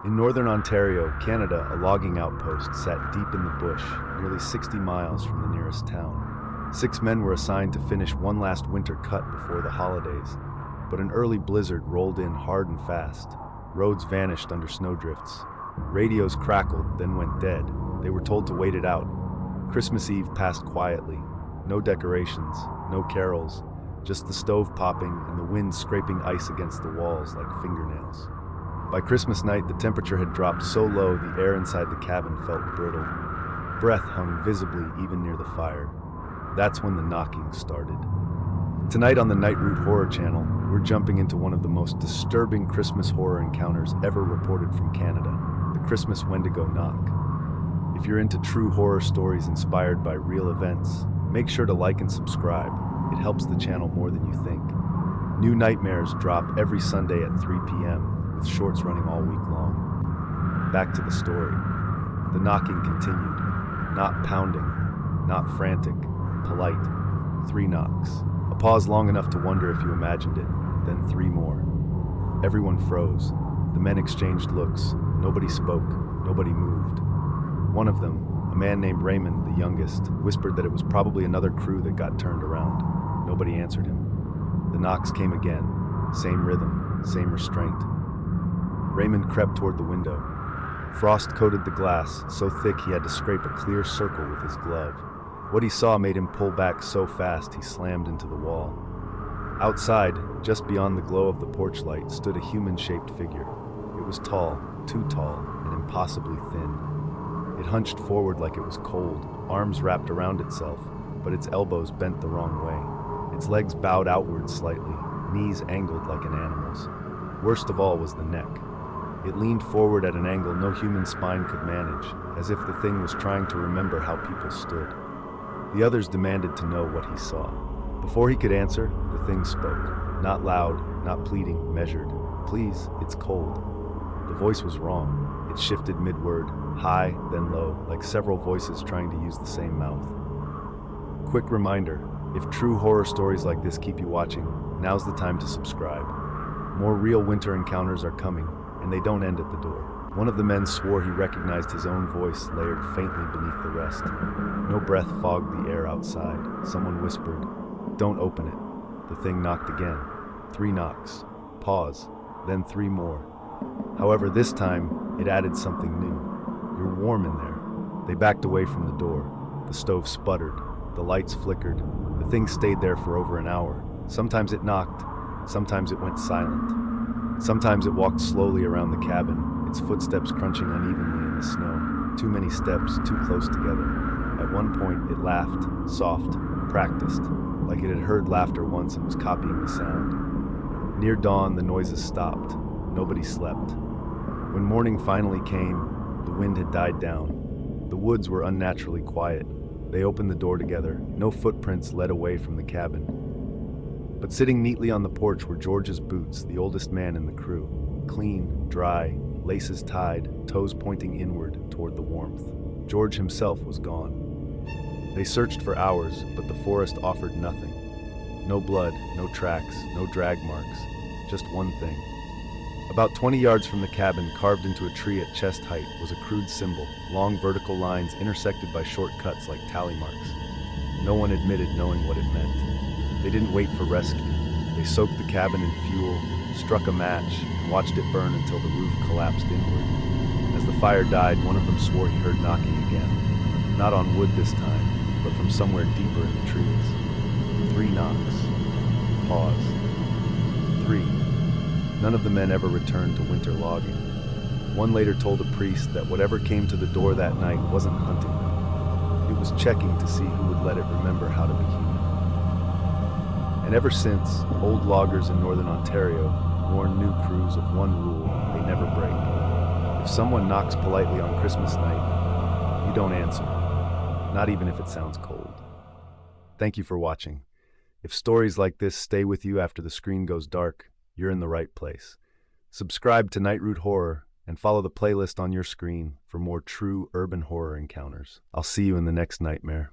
In northern Ontario, Canada, a logging outpost sat deep in the bush, nearly 60 miles from the nearest town. 6 men were assigned to finish one last winter cut before the holidays, but an early blizzard rolled in hard and fast. Roads vanished under snowdrifts. Radios crackled, then went dead. They were told to wait it out. Christmas Eve passed quietly. No decorations, no carols, just the stove popping and the wind scraping ice against the walls like fingernails. By Christmas night, the temperature had dropped so low the air inside the cabin felt brittle. Breath hung visibly even near the fire. That's when the knocking started. Tonight on the Nightroot Horror channel, we're jumping into one of the most disturbing Christmas horror encounters ever reported from Canada, the Christmas Wendigo Knock. If you're into true horror stories inspired by real events, make sure to like and subscribe. It helps the channel more than you think. New nightmares drop every Sunday at 3 p.m., with shorts running all week long. Back to the story. The knocking continued. Not pounding, not frantic, polite. 3 knocks. A pause long enough to wonder if you imagined it, then 3 more. Everyone froze. The men exchanged looks. Nobody spoke. Nobody moved. One of them, a man named Raymond, the youngest, whispered that it was probably another crew that got turned around. Nobody answered him. The knocks came again. Same rhythm, same restraint. Raymond crept toward the window. Frost coated the glass, so thick he had to scrape a clear circle with his glove. What he saw made him pull back so fast he slammed into the wall. Outside, just beyond the glow of the porch light, stood a human-shaped figure. It was tall, too tall, and impossibly thin. It hunched forward like it was cold, arms wrapped around itself, but its elbows bent the wrong way. Its legs bowed outward slightly, knees angled like an animal's. Worst of all was the neck. It leaned forward at an angle no human spine could manage, as if the thing was trying to remember how people stood. The others demanded to know what he saw. Before he could answer, the thing spoke. Not loud, not pleading, measured. "Please, it's cold." The voice was wrong. It shifted mid-word, high, then low, like several voices trying to use the same mouth. Quick reminder, if true horror stories like this keep you watching, now's the time to subscribe. More real winter encounters are coming, and they don't end at the door. One of the men swore he recognized his own voice layered faintly beneath the rest. No breath fogged the air outside. Someone whispered, "Don't open it." The thing knocked again. 3 knocks. Pause. Then 3 more. However, this time, it added something new. "You're warm in there." They backed away from the door. The stove sputtered. The lights flickered. The thing stayed there for over an hour. Sometimes it knocked. Sometimes it went silent. Sometimes it walked slowly around the cabin, its footsteps crunching unevenly in the snow. Too many steps, too close together. At one point, it laughed, soft, practiced, like it had heard laughter once and was copying the sound. Near dawn, the noises stopped. Nobody slept. When morning finally came, the wind had died down. The woods were unnaturally quiet. They opened the door together. No footprints led away from the cabin. But sitting neatly on the porch were George's boots, the oldest man in the crew. Clean, dry, laces tied, toes pointing inward toward the warmth. George himself was gone. They searched for hours, but the forest offered nothing. No blood, no tracks, no drag marks. Just one thing. About 20 yards from the cabin, carved into a tree at chest height, was a crude symbol, long vertical lines intersected by short cuts like tally marks. No one admitted knowing what it meant. They didn't wait for rescue. They soaked the cabin in fuel, struck a match, and watched it burn until the roof collapsed inward. As the fire died, one of them swore he heard knocking again. Not on wood this time, but from somewhere deeper in the trees. 3 knocks. Pause. 3. None of the men ever returned to winter logging. One later told a priest that whatever came to the door that night wasn't hunting them. It was checking to see who would let it remember how to be human. And ever since, old loggers in northern Ontario warn new crews of one rule they never break. If someone knocks politely on Christmas night, you don't answer, not even if it sounds cold. Thank you for watching. If stories like this stay with you after the screen goes dark, you're in the right place. Subscribe to Nightroot Horror and follow the playlist on your screen for more true urban horror encounters. I'll see you in the next nightmare.